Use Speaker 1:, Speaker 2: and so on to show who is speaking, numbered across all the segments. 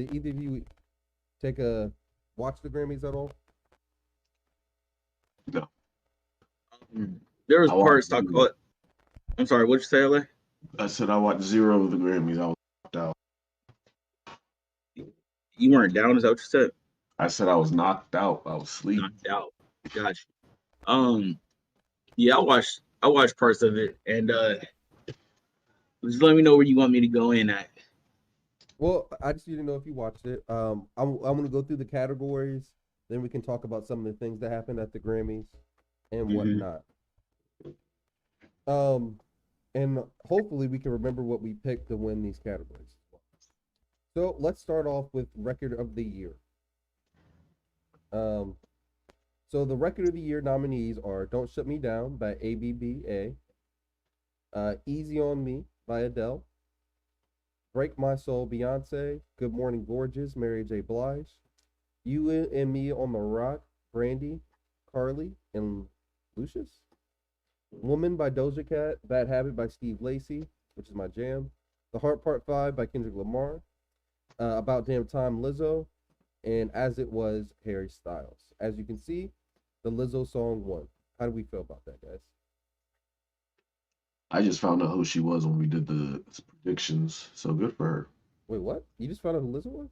Speaker 1: Did either of you watch the Grammys at all?
Speaker 2: No.
Speaker 3: There was
Speaker 2: I watched
Speaker 3: parts talk about. I'm sorry. What'd you say, LA?
Speaker 2: I said I watched 0 of the Grammys. I was knocked out.
Speaker 3: You weren't down. Is that what you said?
Speaker 2: I said I was knocked out. I was asleep.
Speaker 3: Knocked out. Gotcha. Yeah, I watched parts of it, and just let me know where you want me to go in at.
Speaker 1: Well, I just need to know if you watched it. I'm gonna go through the categories, then we can talk about some of the things that happened at the Grammys and whatnot. And hopefully we can remember what we picked to win these categories. So let's start off with record of the year. So the record of the year nominees are "Don't Shut Me Down" by ABBA, "Easy on Me" by Adele, "Break My Soul" Beyonce, "Good Morning Gorgeous" Mary J. Blige, "You and Me on the Rock" Brandy, Carly, and Lucius, "Woman" by Doja Cat, "Bad Habit" by Steve Lacy, which is my jam, "The Heart Part 5" by Kendrick Lamar, "About Damn Time" Lizzo, and "As It Was" Harry Styles. As you can see, the Lizzo song won. How do we feel about that, guys?
Speaker 2: I just found out who she was when we did the predictions. So good for her.
Speaker 1: Wait, what? You just found out who Lizzo was?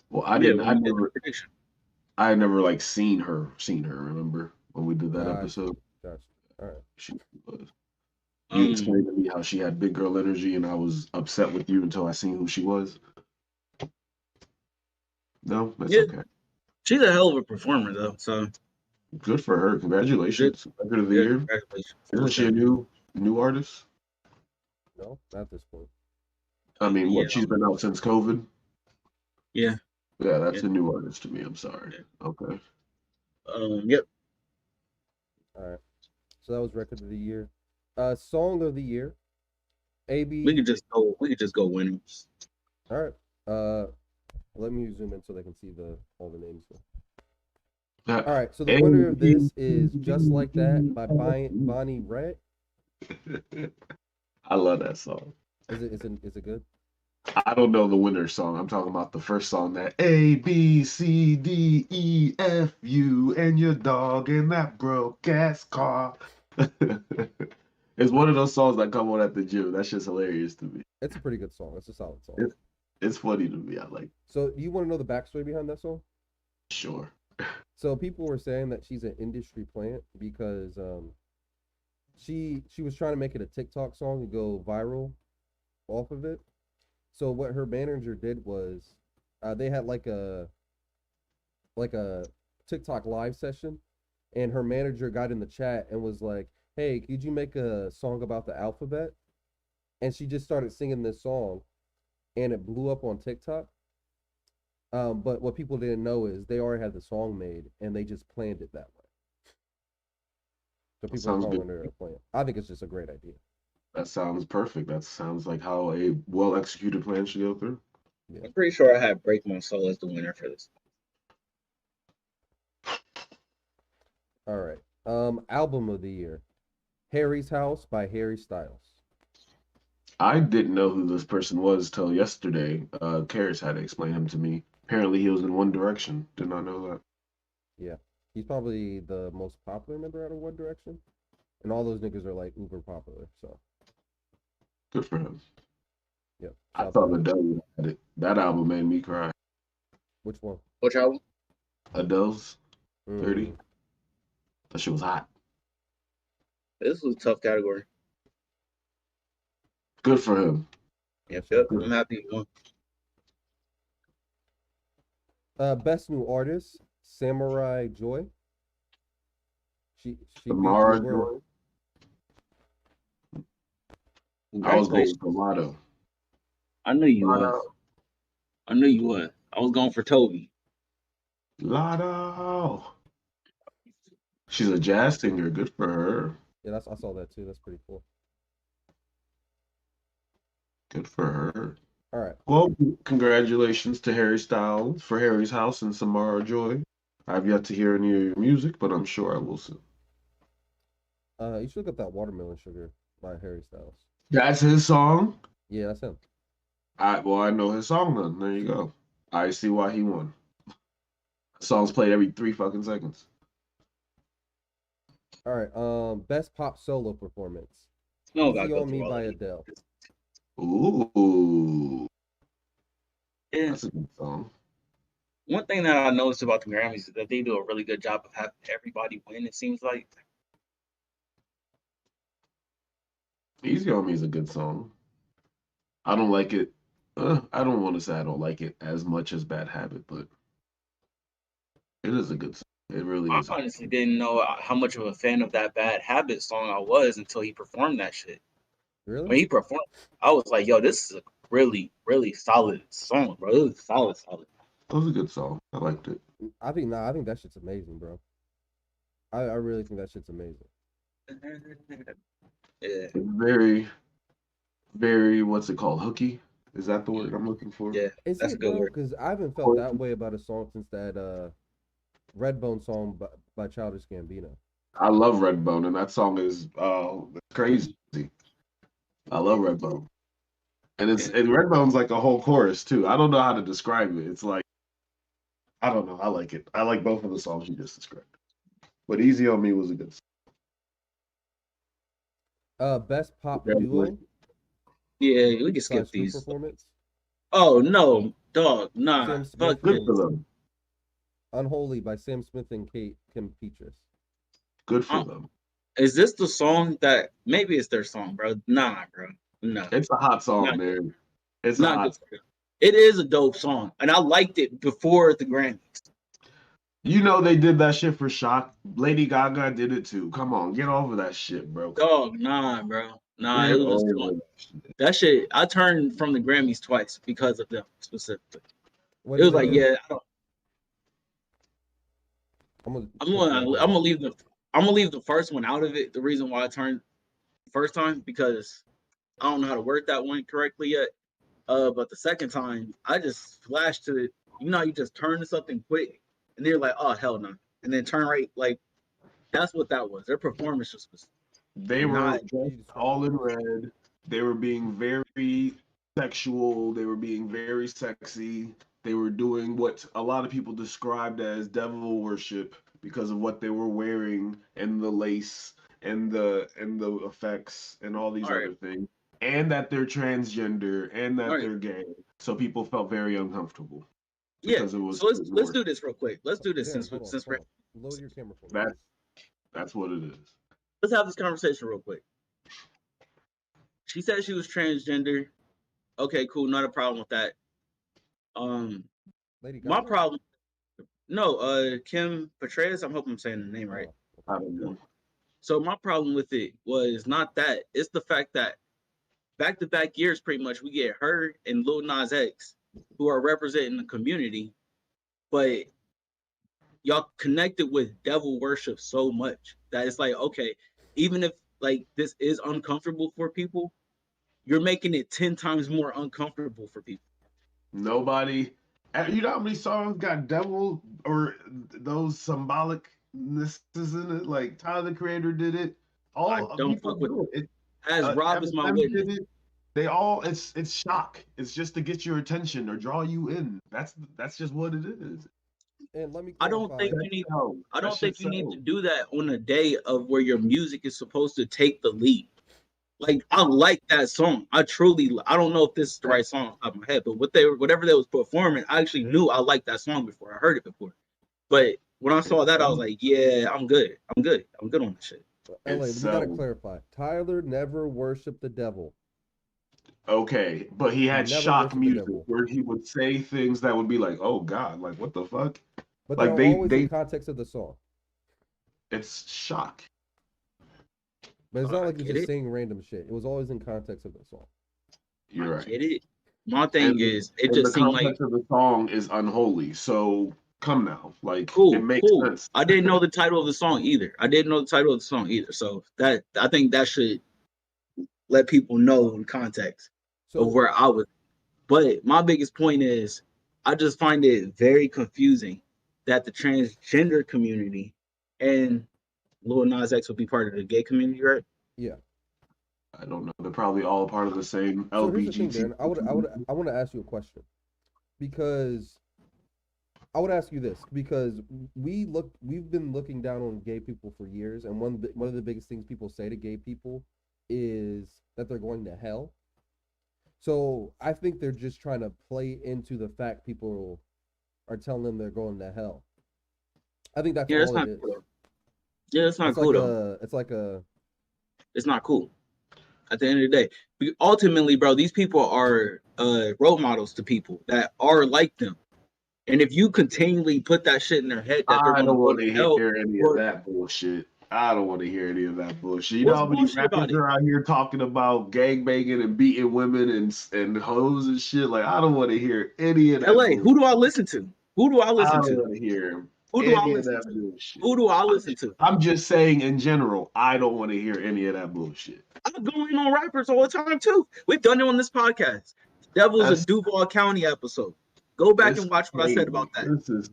Speaker 2: Well, I
Speaker 3: Yeah,
Speaker 2: didn't.
Speaker 3: when we did the prediction.
Speaker 2: I never like seen her. Remember when we did that
Speaker 1: Gotcha.
Speaker 2: episode?
Speaker 1: Gotcha. All right.
Speaker 2: She was. You explained to me how she had big girl energy, and I was upset with you until I seen who she was. No, that's okay.
Speaker 3: She's a hell of a performer, though. So
Speaker 2: good for her. Congratulations, record of the year.
Speaker 3: Congratulations.
Speaker 2: Isn't she a new artist?
Speaker 1: No, not at this point.
Speaker 2: I mean, what? She's been out since COVID.
Speaker 3: Yeah.
Speaker 2: Yeah, that's a new artist to me. I'm sorry.
Speaker 3: Yeah.
Speaker 2: Okay.
Speaker 3: Yep.
Speaker 1: All right. So that was record of the year. Song of the year. AB.
Speaker 3: We could just go winners.
Speaker 1: All right. Let me zoom in so they can see all the names. All right. So the winner of this is "Just Like That" by Bonnie Raitt.
Speaker 2: I love that song.
Speaker 1: Is it good?
Speaker 2: I don't know the winner's song. I'm talking about the first song, that A B C D E F U and your dog in that broke ass car. It's one of those songs that come on at the gym. That's just hilarious to me.
Speaker 1: It's a pretty good song. It's a solid song.
Speaker 2: It's funny to me. I like.
Speaker 1: So, do you want to know the backstory behind that song?
Speaker 2: Sure.
Speaker 1: So people were saying that she's an industry plant because she was trying to make it a TikTok song and go viral off of it. So what her manager did was they had like a TikTok live session, and her manager got in the chat and was like, "Hey, could you make a song about the alphabet?" And she just started singing this song, and it blew up on TikTok. But what people didn't know is they already had the song made, and they just planned it that way. So people are calling her a plant. I think it's just a great idea.
Speaker 2: That sounds perfect. That sounds like how a well-executed plan should go through.
Speaker 3: Yeah. I'm pretty sure I have "Break My Soul" as the winner for this.
Speaker 1: All right. Album of the year. "Harry's House" by Harry Styles.
Speaker 2: I didn't know who this person was till yesterday. Karis had to explain him to me. Apparently he was in One Direction. Did not know that.
Speaker 1: Yeah. He's probably the most popular member out of One Direction. And all those niggas are like uber popular, so.
Speaker 2: Good for him.
Speaker 1: Yep.
Speaker 2: I thought Adele had it. That album made me cry.
Speaker 1: Which one?
Speaker 3: Which album?
Speaker 2: Adele's 30. That shit was hot.
Speaker 3: This was a tough category.
Speaker 2: Good for him.
Speaker 3: Yep. I'm happy he won.
Speaker 1: Best New Artist, Samurai Joy. She
Speaker 2: Samurai Joy. I was going for Lotto.
Speaker 3: I knew you was. I was going for Toby.
Speaker 2: Lotto. She's a jazz singer. Good for her.
Speaker 1: Yeah, I saw that too. That's pretty cool.
Speaker 2: Good for her.
Speaker 1: All right.
Speaker 2: Well, congratulations to Harry Styles for Harry's House and Samara Joy. I've yet to hear any of your music, but I'm sure I will soon.
Speaker 1: You should look up that Watermelon Sugar by Harry Styles.
Speaker 2: That's his song?
Speaker 1: Yeah, that's him.
Speaker 2: I know his song then. There you go. I see why he won. Songs played every 3 fucking seconds.
Speaker 1: All right. Best pop solo performance.
Speaker 3: No, gotta
Speaker 1: Easy
Speaker 3: go
Speaker 1: on
Speaker 3: through
Speaker 1: Me
Speaker 3: all of
Speaker 1: by
Speaker 3: these.
Speaker 1: Adele.
Speaker 2: Ooh,
Speaker 3: Yeah.
Speaker 2: that's a good song.
Speaker 3: One thing that I noticed about the Grammys is that they do a really good job of having everybody win. It seems like.
Speaker 2: Easy on Me is a good song. I don't like it. I don't want to say I don't like it as much as Bad Habit, but it is a good song. It really
Speaker 3: I
Speaker 2: is.
Speaker 3: honestly didn't know how much of a fan of that Bad Habit song I was until he performed that shit.
Speaker 1: Really?
Speaker 3: When he performed, I was like, "Yo, this is a really, really solid song, bro. It was solid, solid."
Speaker 2: It was a good song. I liked it.
Speaker 1: I think that shit's amazing, bro. I really think that shit's amazing.
Speaker 3: Yeah,
Speaker 2: It's very, very, what's it called? Hooky? Is that the word I'm looking for?
Speaker 3: yeah,
Speaker 1: Is
Speaker 3: that's a
Speaker 1: it,
Speaker 3: good
Speaker 1: bro?
Speaker 3: word.
Speaker 1: Because I haven't felt that way about a song since that Redbone song by Childish Gambino.
Speaker 2: I love Redbone, and that song is crazy. I love Redbone.
Speaker 3: Yeah.
Speaker 2: And Redbone's like a whole chorus too. I don't know how to describe it. It's like I don't know. I like it. I like both of the songs you just described. But Easy on Me was a good
Speaker 1: Best pop
Speaker 2: song.
Speaker 1: duo
Speaker 3: Yeah, we can skip
Speaker 1: slash group
Speaker 3: these.
Speaker 1: performance.
Speaker 3: Oh no, dog, nah,
Speaker 1: Sam
Speaker 3: fuck
Speaker 1: Smith
Speaker 2: Good
Speaker 3: this.
Speaker 2: for
Speaker 1: and
Speaker 2: them.
Speaker 1: Unholy by Sam Smith and Kate Kim Petras.
Speaker 2: Good for
Speaker 3: Uh,
Speaker 2: them.
Speaker 3: is this the song that maybe it's their song, bro? Nah, bro, no,
Speaker 2: It's a hot song,
Speaker 3: not good.
Speaker 2: man. It's a
Speaker 3: Not
Speaker 2: hot
Speaker 3: good
Speaker 2: song.
Speaker 3: for them. It is a dope song, and I liked it before the Grammys.
Speaker 2: You know they did that shit for Shock. Lady Gaga did it too. Come on, get over that shit, bro.
Speaker 3: Dog, nah, bro, nah. It
Speaker 2: Get
Speaker 3: was
Speaker 2: over that shit.
Speaker 3: that shit. I turned from the Grammys twice because of them specifically.
Speaker 1: What
Speaker 3: It
Speaker 1: did
Speaker 3: was
Speaker 1: they
Speaker 3: like,
Speaker 1: do?
Speaker 3: yeah, I don't,
Speaker 1: I'm gonna
Speaker 3: I'm
Speaker 1: put you
Speaker 3: gonna
Speaker 1: on
Speaker 3: I'm
Speaker 1: hold.
Speaker 3: gonna leave the I'm gonna leave the first one out of it. The reason why I turned the first time because I don't know how to word that one correctly yet. But the second time I just flashed to it. You know, how you just turn to something quick, and they're like, oh hell no, and then turn right. Like that's what that was. Their performance was
Speaker 2: They were
Speaker 3: not.
Speaker 1: Can
Speaker 2: dressed
Speaker 1: you describe
Speaker 2: all
Speaker 1: it
Speaker 2: in
Speaker 1: for us?
Speaker 2: red. They were being very sexual. They were being very sexy. They were doing what a lot of people described as devil worship because of what they were wearing and the lace and the effects and all these
Speaker 3: All right,
Speaker 2: other things. And that they're transgender and
Speaker 3: all
Speaker 2: that
Speaker 3: right,
Speaker 2: they're gay. So people felt very uncomfortable
Speaker 3: yeah.
Speaker 2: because it was
Speaker 3: So let's
Speaker 2: Satan
Speaker 3: let's do
Speaker 2: worship.
Speaker 3: this real quick. Let's do this
Speaker 1: Darren, hold on,
Speaker 3: since
Speaker 1: hold
Speaker 3: we're
Speaker 1: on. Load your camera for me,
Speaker 2: That
Speaker 1: please.
Speaker 2: that's what it is.
Speaker 3: let's have this conversation real quick. She said she was transgender. Okay, cool, not a problem with that. Um,
Speaker 1: Lady
Speaker 3: my
Speaker 1: Gaga?
Speaker 3: problem, no, Kim Petras. I'm hoping I'm saying the name right.
Speaker 1: Oh, okay.
Speaker 2: I don't know.
Speaker 3: So my problem with it was not that; it's the fact that back to back years, pretty much, we get her and Lil Nas X, who are representing the community, but y'all connected with devil worship so much that it's like, okay, even if like this is uncomfortable for people, you're making it 10 times more uncomfortable for people.
Speaker 2: Nobody. You know how many songs got devil or those symbolicnesses in it? Like Tyler the Creator did it.
Speaker 3: I
Speaker 2: All
Speaker 3: don't
Speaker 2: people
Speaker 3: fuck with
Speaker 2: do it.
Speaker 3: as Rob is my
Speaker 2: Eminem
Speaker 3: witness.
Speaker 2: did it. They all. It's shock. It's just to get your attention or draw you in. That's just what it is.
Speaker 1: And let me
Speaker 3: I don't
Speaker 1: clarify.
Speaker 3: think
Speaker 2: That
Speaker 3: you need
Speaker 2: sells.
Speaker 3: I
Speaker 2: That
Speaker 3: don't
Speaker 2: shit
Speaker 3: think you need to
Speaker 2: sells.
Speaker 3: do that on a day of where your music is supposed to take the lead. Like I like that song. I don't know if this is the right song off the top of my head, but whatever they was performing, I actually knew I liked that song before. I heard it before. But when I
Speaker 2: It
Speaker 3: saw that, I was
Speaker 2: sells.
Speaker 3: like, yeah, I'm good. I'm good. I'm good on that shit.
Speaker 2: It
Speaker 1: LA, we gotta
Speaker 2: sells.
Speaker 1: clarify. Tyler never worshipped the devil.
Speaker 2: Okay, but he
Speaker 1: He
Speaker 2: had
Speaker 1: never
Speaker 2: shock
Speaker 1: worshipped the
Speaker 2: music
Speaker 1: devil.
Speaker 2: where he would say things that would be like, "Oh God, like what the fuck?"
Speaker 1: But they're
Speaker 2: Like
Speaker 1: always in
Speaker 2: they
Speaker 1: context of the song.
Speaker 2: it's shock.
Speaker 1: But it's not
Speaker 3: I
Speaker 1: like he was
Speaker 3: get
Speaker 1: just
Speaker 3: it.
Speaker 1: saying random shit. It was always in context of the song.
Speaker 3: I
Speaker 2: You're right.
Speaker 3: get it. My thing is, it
Speaker 2: And the
Speaker 3: just seemed like
Speaker 2: context of the song is unholy. So come now, like it
Speaker 3: cool,
Speaker 2: makes
Speaker 3: cool.
Speaker 2: sense.
Speaker 3: I didn't know the title of the song either. I didn't know the title of the song either. So that I think that should let people know in context of
Speaker 1: So
Speaker 3: where I was. But my biggest point is, I just find it very confusing that the transgender community and Lil Nas X will be part of the gay community, right?
Speaker 1: yeah.
Speaker 2: I don't know. They're probably all part of the same
Speaker 1: So here's the thing,
Speaker 2: LBGT
Speaker 1: Darren. I
Speaker 2: community.
Speaker 1: want to ask you a question because I would ask you this because we've been looking down on gay people for years, and one of the biggest things people say to gay people is that they're going to hell. So I think they're just trying to play into the fact people are telling them they're going to hell. I think that's
Speaker 3: Yeah, that's
Speaker 1: all it
Speaker 3: not
Speaker 1: is.
Speaker 3: cool. Yeah, that's not cool though.
Speaker 1: It's like a
Speaker 3: It's not cool. At the end of the day, ultimately, bro, these people are role models to people that are like them. And if you continually put that shit in their head that they're
Speaker 2: I
Speaker 3: going to
Speaker 2: don't
Speaker 3: go
Speaker 2: want
Speaker 3: to
Speaker 2: to
Speaker 3: hell,
Speaker 2: hear any of
Speaker 3: or
Speaker 2: that bullshit. I don't want to hear any of that bullshit. You know
Speaker 3: what's
Speaker 2: how many
Speaker 3: bullshit about
Speaker 2: rappers
Speaker 3: it?
Speaker 2: are out here talking about gangbanging and beating women and hoes and shit? Like, I don't want to hear any of that
Speaker 3: LA,
Speaker 2: bullshit.
Speaker 3: who do I listen to? Who do I
Speaker 2: I
Speaker 3: listen
Speaker 2: don't
Speaker 3: to?
Speaker 2: want to hear
Speaker 3: Who do I
Speaker 2: any of
Speaker 3: listen
Speaker 2: that
Speaker 3: to?
Speaker 2: bullshit.
Speaker 3: Who do I listen to?
Speaker 2: I'm just saying in general, I don't want to hear any of that bullshit.
Speaker 3: I'm going on rappers all the time too. We've done it on this podcast. Devils of
Speaker 2: That's
Speaker 3: Duval County episode. Go back
Speaker 2: it's
Speaker 3: and watch what I said about
Speaker 2: crazy.
Speaker 3: that.
Speaker 2: This is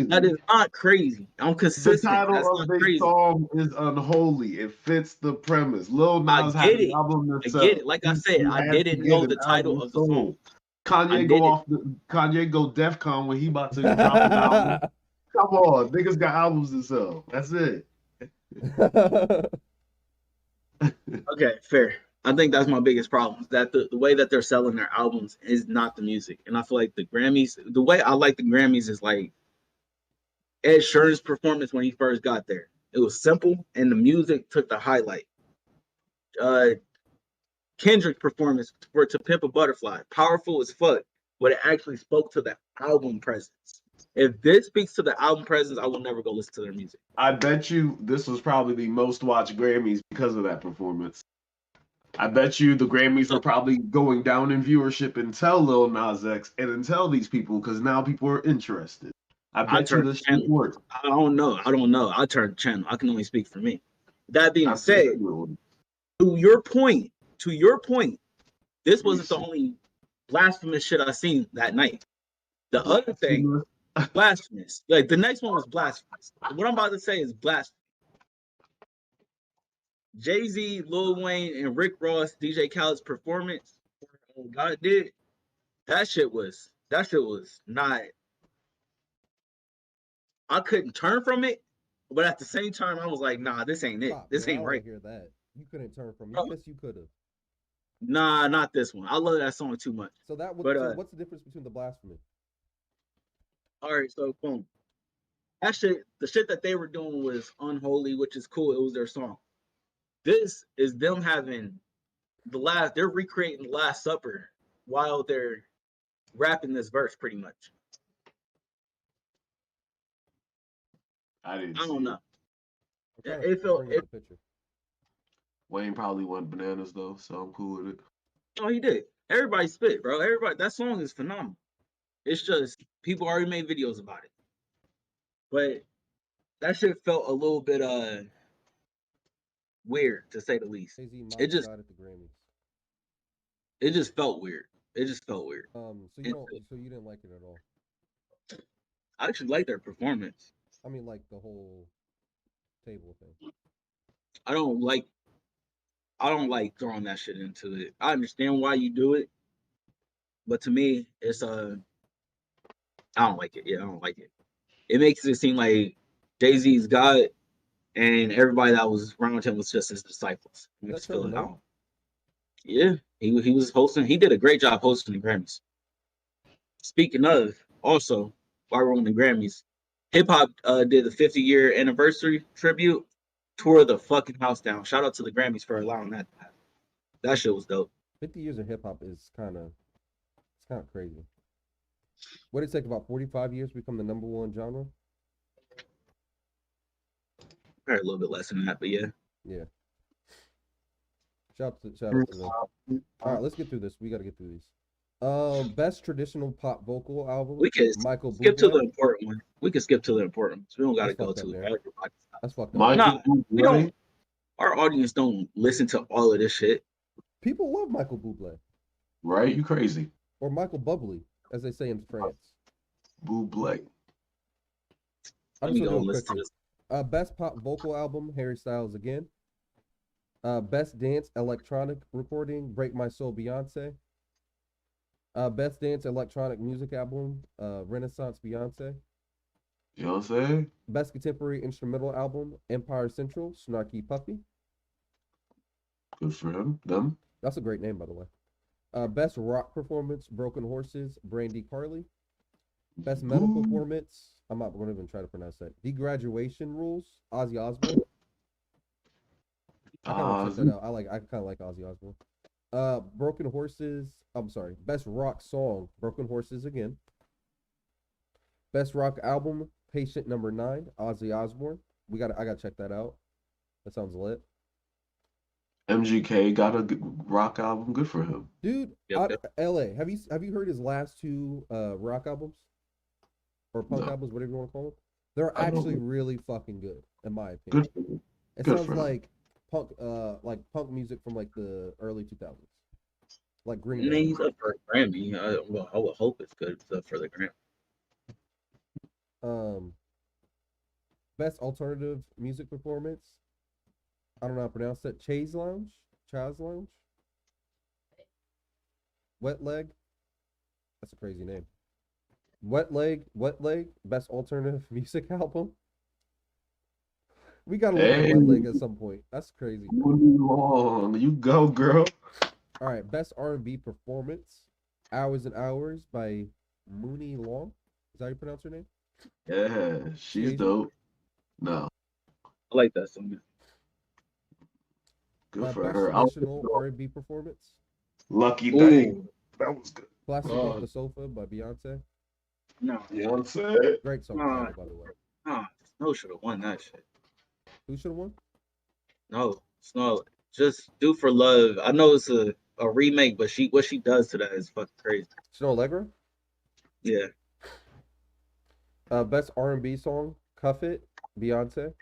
Speaker 3: That
Speaker 2: crazy.
Speaker 3: is not crazy. I'm
Speaker 2: The
Speaker 3: consistent.
Speaker 2: title
Speaker 3: That's
Speaker 2: of
Speaker 3: not
Speaker 2: the
Speaker 3: crazy.
Speaker 2: song is unholy. It fits the premise. Lil
Speaker 3: I
Speaker 2: Nas had
Speaker 3: get
Speaker 2: an
Speaker 3: it.
Speaker 2: album to
Speaker 3: I get
Speaker 2: sell.
Speaker 3: it. Like I
Speaker 2: He
Speaker 3: said, I
Speaker 2: has to
Speaker 3: didn't
Speaker 2: get
Speaker 3: know
Speaker 2: an
Speaker 3: the title
Speaker 2: album
Speaker 3: of the song.
Speaker 2: sold. Kanye go
Speaker 3: Didn't.
Speaker 2: off the Kanye go DEF CON when he about to drop an album. Come on, niggas got albums to sell. That's it.
Speaker 3: Okay, fair. I think that's my biggest problem. Is that the way that they're selling their albums is not the music. And I feel like the Grammys, the way I like the Grammys is like Ed Sheeran's performance when he first got there. It was simple and the music took the highlight. Uh Kendrick's performance for To Pimp a Butterfly, powerful as fuck, but it actually spoke to the album presence. If this speaks to the album presence, I will never go listen to their music.
Speaker 2: I bet you this was probably the most watched Grammys because of that performance. I bet you the Grammys were
Speaker 3: So
Speaker 2: probably going down in viewership until Lil Nas X and until these people because now people are interested. I
Speaker 3: I
Speaker 2: bet you
Speaker 3: turned
Speaker 2: this
Speaker 3: the
Speaker 2: shit
Speaker 3: channel.
Speaker 2: worked.
Speaker 3: I don't know. I don't know. I turned the channel. I can only speak for me. That being
Speaker 2: I think
Speaker 3: said,
Speaker 2: you would.
Speaker 3: to your point, to your point, this
Speaker 2: Let me
Speaker 3: wasn't the
Speaker 2: see.
Speaker 3: only blasphemous shit I seen that night. The other thing,
Speaker 2: Blasphemous.
Speaker 3: blasphemous. Like the next one was blasphemous. What I'm about to say is blasphemous. Jay-Z, Lil Wayne, and Rick Ross, DJ Khaled's performance, what God did, that shit was not. I couldn't turn from it, but at the same time, I was like, nah, this ain't it.
Speaker 1: Stop,
Speaker 3: This
Speaker 1: man. I
Speaker 3: ain't
Speaker 1: don't want
Speaker 3: right.
Speaker 1: to hear that. You couldn't turn from me.
Speaker 3: Bro,
Speaker 1: Yes, you could have.
Speaker 3: nah, not this one. I love that song too much.
Speaker 1: So that would.
Speaker 3: But
Speaker 1: So what's the difference between the blasphemy?
Speaker 3: all right, so boom. That shit, the shit that they were doing was unholy, which is cool. It was their song. This is them having they're recreating the Last Supper while they're rapping this verse pretty much.
Speaker 2: I didn't
Speaker 3: I
Speaker 2: see
Speaker 3: don't
Speaker 2: it.
Speaker 3: know.
Speaker 1: I'm trying to
Speaker 3: It felt
Speaker 1: bring up
Speaker 3: it.
Speaker 1: the picture.
Speaker 2: Wayne probably went bananas though, so I'm cool with it.
Speaker 3: Oh, he did. Everybody spit, bro. Everybody. That song is phenomenal. It's just people already made videos about it, but that shit felt a little bit weird to say the least.
Speaker 1: Jay Z
Speaker 3: It
Speaker 1: mocked
Speaker 3: just
Speaker 1: God at the Grammys.
Speaker 3: it just felt weird. It just felt weird.
Speaker 1: So you
Speaker 3: And
Speaker 1: don't. So you didn't like it at all.
Speaker 3: I actually like their performance.
Speaker 1: I mean, like the whole table thing.
Speaker 3: I don't like I don't like throwing that shit into it. I understand why you do it, but to me, it's I don't like it. Yeah, I don't like it. It makes it seem like Jay-Z's God and everybody that was around him was just his disciples.
Speaker 1: Is
Speaker 3: I
Speaker 1: that
Speaker 3: just feel
Speaker 1: Trevor
Speaker 3: like I
Speaker 1: Noah?
Speaker 3: don't. Yeah, he was hosting. He did a great job hosting the Grammys. Speaking of, also while we're on the Grammys, hip hop did the 50-year anniversary tribute, tore the fucking house down. Shout out to the Grammys for allowing that to happen. That shit was dope.
Speaker 1: 50 years of hip hop is it's kind of crazy. What did it take about 45 years to become the number one genre?
Speaker 3: Probably a little bit less than that, but yeah.
Speaker 1: Yeah. Shout out to them. All right, let's get through this. We got to get through these. Best traditional pop vocal album,
Speaker 3: We can
Speaker 1: Michael
Speaker 3: skip to the
Speaker 1: Bublé.
Speaker 3: important one. We can skip to the important ones. We don't got to
Speaker 1: That's
Speaker 3: go
Speaker 1: fucked up,
Speaker 3: to
Speaker 1: man.
Speaker 3: it.
Speaker 1: That's fucked up, man.
Speaker 3: Nah,
Speaker 2: Michael
Speaker 3: we don't.
Speaker 2: Bublé.
Speaker 3: Our audience don't listen to all of this shit.
Speaker 1: People love Michael Bublé
Speaker 2: Right? You crazy.
Speaker 1: or Michael Bublé, as they say in France.
Speaker 2: Bublé.
Speaker 1: I'm
Speaker 3: Let
Speaker 1: just
Speaker 3: me
Speaker 1: gonna
Speaker 3: go
Speaker 1: do
Speaker 3: and
Speaker 1: a
Speaker 3: listen
Speaker 1: quick
Speaker 3: to
Speaker 1: one.
Speaker 3: this.
Speaker 1: Best pop vocal album, Harry Styles again. Best dance electronic recording, Break My Soul, Beyonce. Best Dance Electronic Music Album, Renaissance Beyonce.
Speaker 2: You know what I'm saying?
Speaker 1: Best Contemporary Instrumental Album, Empire Central, Snarky Puppy.
Speaker 2: Good for him. Them.
Speaker 1: That's a great name, by the way. Best Rock Performance, Broken Horses, Brandy Carly. Best Metal
Speaker 2: Ooh.
Speaker 1: Performance, I'm not going to even try to pronounce that. Degraduation Rules, Ozzy Osbourne. I kind of want to check that out. I kind of like Ozzy Osbourne. Broken Horses. I'm sorry. Best rock song, Broken Horses again. Best rock album, Patient Number 9, Ozzy Osbourne. I gotta check that out. That sounds lit.
Speaker 2: MGK got a good rock album. Good for him.
Speaker 1: Dude,
Speaker 3: Yep.
Speaker 1: LA, have you heard his last two rock albums? Or punk
Speaker 2: No.
Speaker 1: albums, whatever you want to call them? They're
Speaker 2: I don't
Speaker 1: actually
Speaker 2: know.
Speaker 1: really fucking good, in my opinion.
Speaker 2: Good for him.
Speaker 1: It
Speaker 2: Good
Speaker 1: sounds
Speaker 2: for him.
Speaker 1: like punk music from like the early 2000s. Like Green
Speaker 3: And
Speaker 1: Day.
Speaker 3: then he's up for a Grammy. Well, I would hope it's good if it's up for the Grammy.
Speaker 1: Best alternative music performance. I don't know how to pronounce that. Chaz Lounge. Wet Leg. That's a crazy name. Wet Leg. Best alternative music album. We gotta look at
Speaker 2: Hey,
Speaker 1: Wet Leg at some point. That's crazy.
Speaker 2: moving along. You go, girl.
Speaker 1: All right, best R&B performance. Hours and Hours by Mooney Long. Is that how you pronounce her name?
Speaker 2: Yeah, she's
Speaker 1: Crazy.
Speaker 2: dope. No,
Speaker 3: I like that song.
Speaker 2: good for
Speaker 1: Best
Speaker 2: her.
Speaker 1: traditional R&B performance.
Speaker 2: Lucky Day.
Speaker 3: Ooh,
Speaker 2: That was good.
Speaker 1: Plastic Off the Sofa by Beyonce.
Speaker 3: no,
Speaker 2: You know what I'm saying?
Speaker 1: Great song
Speaker 3: Nah.
Speaker 1: title, by the way.
Speaker 3: Snow should have won that shit.
Speaker 1: Who should have won?
Speaker 3: No, Snow, just Do for Love. I know it's a remake, but what she does to that is fucking crazy.
Speaker 1: Snow Allegra.
Speaker 3: Yeah,
Speaker 1: Best R&B song, Cuff It, Beyonce.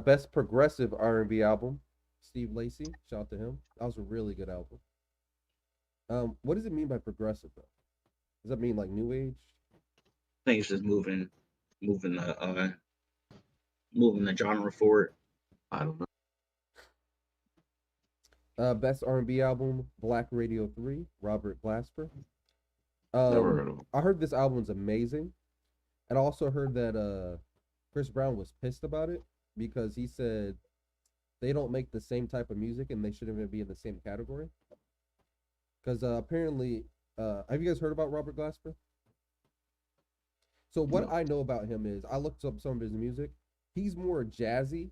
Speaker 1: Best progressive R&B album, Steve Lacy. Shout out to him. That was a really good album. What does it mean by progressive though? Does that mean like new age?
Speaker 3: I think it's just moving the genre forward.
Speaker 2: I don't know.
Speaker 1: Best R&B album, Black Radio 3, Robert Glasper.
Speaker 2: Never heard of him.
Speaker 1: I heard this album's amazing. And I also heard that Chris Brown was pissed about it because he said they don't make the same type of music and they shouldn't even be in the same category. Because apparently, have you guys heard about Robert Glasper? So what
Speaker 2: No.
Speaker 1: I know about him is I looked up some of his music. He's more jazzy.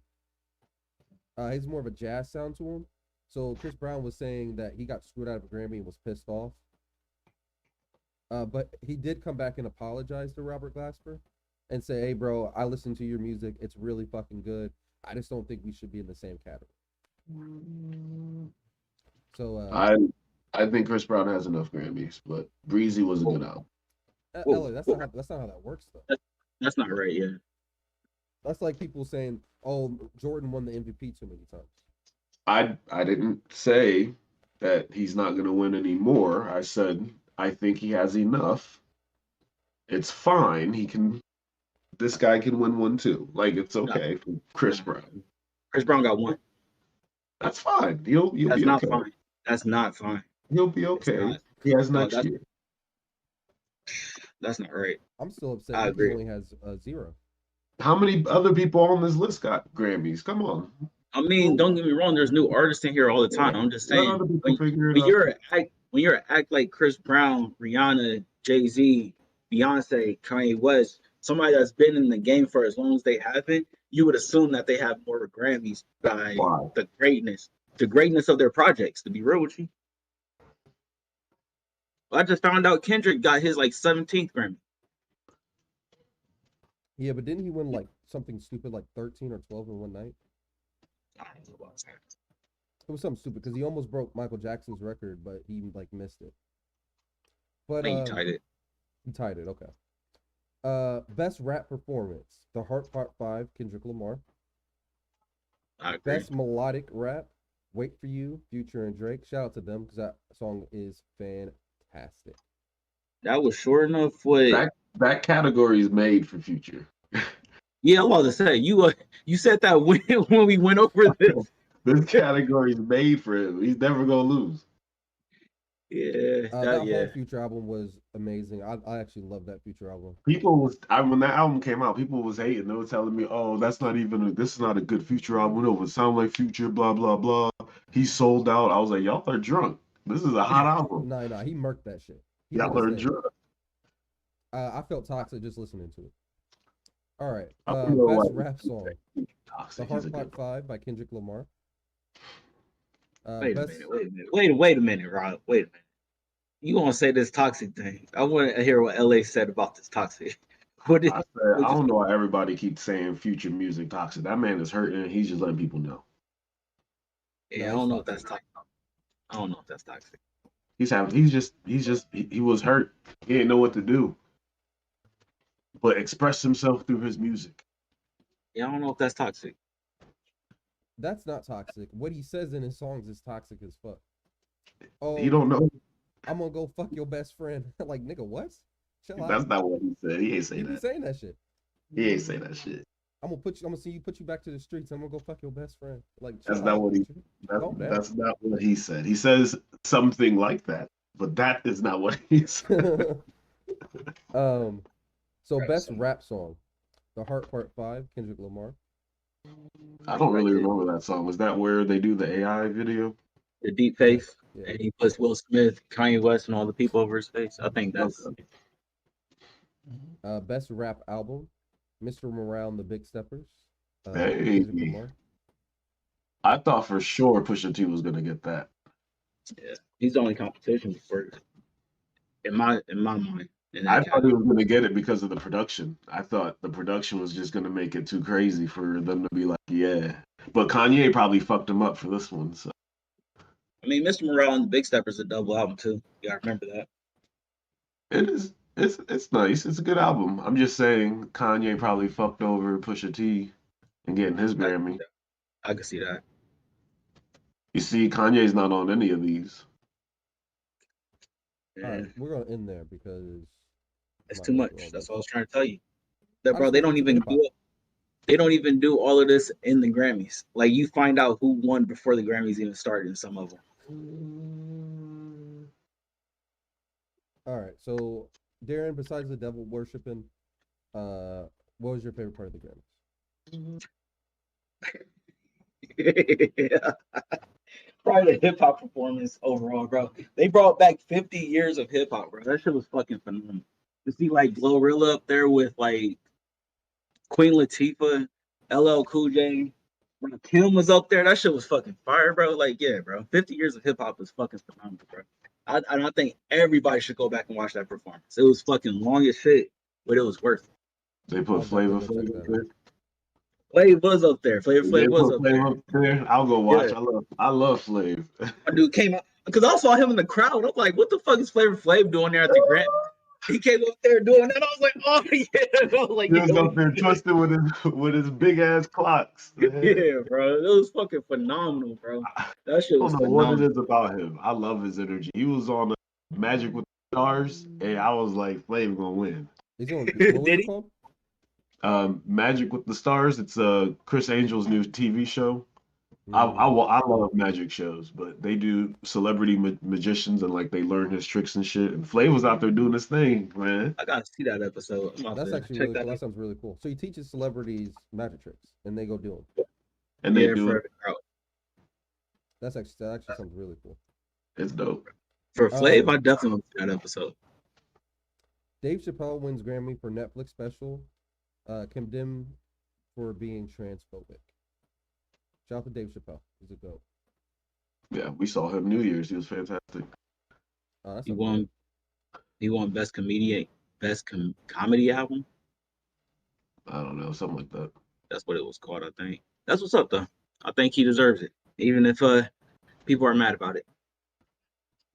Speaker 1: He's more of a jazz sound to him. So Chris Brown was saying that he got screwed out of a Grammy and was pissed off. But he did come back and apologize to Robert Glasper and say, "Hey, bro, I listened to your music. It's really fucking good. I just don't think we should be in the same category." So,
Speaker 2: I think Chris Brown has enough Grammys, but Breezy was a good album.
Speaker 1: Ellie, that's not how that works though.
Speaker 3: That's not right. Yeah,
Speaker 1: That's like people saying, "Oh, Jordan won the MVP too many times."
Speaker 2: I didn't say that he's not going to win anymore. I said I think he has enough. It's fine. This guy can win one too. Like it's okay for Chris Brown.
Speaker 3: Chris Brown got one.
Speaker 2: That's fine. You'll
Speaker 3: That's
Speaker 2: be
Speaker 3: not
Speaker 2: okay.
Speaker 3: fine. That's not fine.
Speaker 2: He'll be
Speaker 3: It's
Speaker 2: okay.
Speaker 3: not.
Speaker 2: He has
Speaker 3: No,
Speaker 2: next year.
Speaker 3: That's not right.
Speaker 1: I'm still upset
Speaker 3: I
Speaker 1: that he
Speaker 3: agree.
Speaker 1: only has 0.
Speaker 2: How many other people on this list got Grammys? Come on.
Speaker 3: I mean, don't get me wrong. There's new artists in here all the time. I'm just
Speaker 2: Let
Speaker 3: saying,
Speaker 2: other people figure it
Speaker 3: when
Speaker 2: out.
Speaker 3: you're an act like Chris Brown, Rihanna, Jay-Z, Beyonce, Kanye West, somebody that's been in the game for as long as they have been, you would assume that they have more Grammys by
Speaker 2: Why?
Speaker 3: the greatness of their projects. To be real with you, I just found out Kendrick got his like 17th Grammy.
Speaker 1: Yeah, but didn't he win like something stupid like 13 or 12 in one night?
Speaker 3: I don't know about that.
Speaker 1: It was something stupid because he almost broke Michael Jackson's record, but he like missed it.
Speaker 3: I
Speaker 1: But
Speaker 3: think he tied it.
Speaker 1: he tied it. Okay. Best rap performance: The Heart Part 5, Kendrick Lamar.
Speaker 3: I agree.
Speaker 1: Best melodic rap: Wait for You, Future and Drake. Shout out to them because that song is fantastic.
Speaker 3: That was short enough. What?
Speaker 2: That category is made for Future.
Speaker 3: Yeah, I'm about to say you said that when we went over this.
Speaker 2: This category is made for him. He's never gonna lose.
Speaker 3: Yeah,
Speaker 1: That
Speaker 3: yeah.
Speaker 1: whole Future album was amazing. I actually love that Future album.
Speaker 2: When that album came out, people was hating. They were telling me, "Oh, this is not a good Future album. It would sound like Future, blah blah blah. He sold out." I was like, "Y'all are drunk. This is a hot album.
Speaker 1: Nah, he murked that shit. He did
Speaker 2: Y'all
Speaker 1: his
Speaker 2: are
Speaker 1: thing.
Speaker 2: drunk."
Speaker 1: I felt toxic just listening to it. All right.
Speaker 2: I don't know why
Speaker 1: Best rap song: "The
Speaker 2: toxic. He's
Speaker 1: Heart
Speaker 2: a good.
Speaker 1: Part 5" by Kendrick Lamar.
Speaker 3: Wait a
Speaker 1: Best.
Speaker 3: minute. Wait a minute, Rob. Wait a minute. You gonna say this toxic thing? I want to hear what LA said about this toxic. What did?
Speaker 2: I said
Speaker 3: What
Speaker 2: I
Speaker 3: you,
Speaker 2: don't know why everybody keeps saying Future music toxic. That man is hurting. He's just letting people know.
Speaker 3: yeah,
Speaker 1: No,
Speaker 3: I
Speaker 1: it's
Speaker 3: don't know if
Speaker 1: toxic.
Speaker 3: that's toxic. I don't know if that's toxic.
Speaker 2: He was hurt. He didn't know what to do, but express himself through his music.
Speaker 3: Yeah, I don't know if that's toxic.
Speaker 1: That's not toxic. What he says in his songs is toxic as fuck.
Speaker 2: He
Speaker 1: Oh,
Speaker 2: don't know.
Speaker 1: I'm gonna go fuck your best friend. Like, nigga, what? Chill out.
Speaker 2: That's not what he said. He ain't say
Speaker 1: He be
Speaker 2: that.
Speaker 1: saying that shit.
Speaker 2: He ain't say that shit.
Speaker 1: I'm gonna see you put you back to the streets. I'm gonna go fuck your best friend. Like,
Speaker 2: That's
Speaker 1: chill
Speaker 2: not
Speaker 1: out.
Speaker 2: what he.
Speaker 1: Calm down.
Speaker 2: That's not what he said. He says something like that, but that is not what he said.
Speaker 1: um, so
Speaker 3: Rap
Speaker 1: best
Speaker 3: song.
Speaker 1: rap song: "The Heart Part 5," Kendrick Lamar.
Speaker 2: I don't
Speaker 3: Right
Speaker 2: really
Speaker 3: there.
Speaker 2: remember that song. Was that where they do the AI video?
Speaker 3: The deep
Speaker 1: Yeah,
Speaker 3: face,
Speaker 1: yeah.
Speaker 3: and he puts Will Smith, Kanye West, and all the people over his face. I think that's
Speaker 2: Okay.
Speaker 1: Best rap album: "Mr. Morale and the Big Steppers,"
Speaker 2: Hey,
Speaker 1: Kendrick Lamar.
Speaker 2: I thought for sure Pusha T was gonna get that.
Speaker 3: yeah. He's the only competition for it, in my mind in
Speaker 2: I
Speaker 3: that
Speaker 2: thought he
Speaker 3: category.
Speaker 2: was gonna get it because of the production. I thought the production was just gonna make it too crazy for them to be like, yeah. But Kanye probably fucked him up for this one. So
Speaker 3: I mean, Mr. Morale and the Big Steppers is a double album too. You gotta remember that.
Speaker 2: it is. It's nice. It's a good album. I'm just saying Kanye probably fucked over Pusha T and getting his
Speaker 3: I,
Speaker 2: Grammy.
Speaker 3: I can see that.
Speaker 2: You see, Kanye's not on any of these.
Speaker 1: All right,
Speaker 3: Yeah,
Speaker 1: we're gonna end there because I'm
Speaker 3: it's
Speaker 1: not
Speaker 3: too
Speaker 1: going through all
Speaker 3: much.
Speaker 1: this.
Speaker 3: That's what I was trying to tell you. That
Speaker 1: I
Speaker 3: bro,
Speaker 1: just
Speaker 3: they
Speaker 1: want to
Speaker 3: don't
Speaker 1: get to the
Speaker 3: even
Speaker 1: hip hop.
Speaker 3: do it. They don't even do all of this in the Grammys. Like you find out who won before the Grammys even started in some of them.
Speaker 1: All right, so Darren, besides the devil worshiping, what was your favorite part of the Grammys?
Speaker 3: Yeah. Probably the hip hop performance overall, bro. They brought back 50 years of hip hop, bro. That shit was fucking phenomenal. To see like Glorilla up there with like Queen Latifah, LL Cool J, when Kim was up there, that shit was fucking fire, bro. Like, yeah, bro. 50 years of hip hop is fucking phenomenal, bro. I think everybody should go back and watch that performance. It was fucking long as shit, but it was worth it.
Speaker 2: They put
Speaker 1: I'll definitely
Speaker 2: Flavor
Speaker 1: go
Speaker 2: Flav
Speaker 1: check
Speaker 2: up
Speaker 1: that out.
Speaker 2: there.
Speaker 3: Flav was up there. Flavor
Speaker 2: They
Speaker 3: Flav was
Speaker 2: put
Speaker 3: up
Speaker 2: Flav
Speaker 3: there.
Speaker 2: up there. I'll go watch.
Speaker 3: Yeah.
Speaker 2: I love Flav.
Speaker 3: My dude came out because I saw him in the crowd. I'm like, what the fuck is Flavor Flav doing there at the Grammys? He came up there doing that. I was like, oh yeah. I was like,
Speaker 2: He
Speaker 3: yeah,
Speaker 2: was up there twisted with his big ass clocks.
Speaker 3: yeah, bro. It was fucking phenomenal, bro.
Speaker 2: I
Speaker 3: That shit
Speaker 2: don't
Speaker 3: was
Speaker 2: know what it
Speaker 3: phenomenal.
Speaker 2: is about him. I love his energy. He was on Magic with the Stars, and I was like, Flav gonna win.
Speaker 1: He's on. What was
Speaker 3: Did
Speaker 1: it
Speaker 3: he?
Speaker 1: called?
Speaker 2: Magic with the Stars. It's Chris Angel's new TV show.
Speaker 1: Mm,
Speaker 2: I love magic shows, but they do celebrity magicians and like they learn his tricks and shit. And Flav was out there doing his thing, man.
Speaker 3: I gotta see that episode. I'm about
Speaker 1: that's
Speaker 3: to
Speaker 1: actually
Speaker 3: check
Speaker 1: really
Speaker 3: that
Speaker 1: cool. That
Speaker 3: out.
Speaker 1: sounds really cool. So he teaches celebrities magic tricks, and they go do them.
Speaker 2: And they
Speaker 3: Yeah,
Speaker 2: do it.
Speaker 1: That actually sounds really cool.
Speaker 2: It's dope.
Speaker 3: for Flav, I
Speaker 1: Um,
Speaker 3: definitely want to see that episode.
Speaker 1: Dave Chappelle wins Grammy for Netflix special, condemned for being transphobic. Shout out to Dave Chappelle. He's a goat.
Speaker 2: Yeah, we saw him New Year's. He was fantastic.
Speaker 1: Oh, that
Speaker 3: He
Speaker 1: sounds great.
Speaker 3: won. He won best comedy album.
Speaker 2: I don't know, something like that.
Speaker 3: That's what it was called. I think. That's what's up though. I think he deserves it, even if people are mad about it.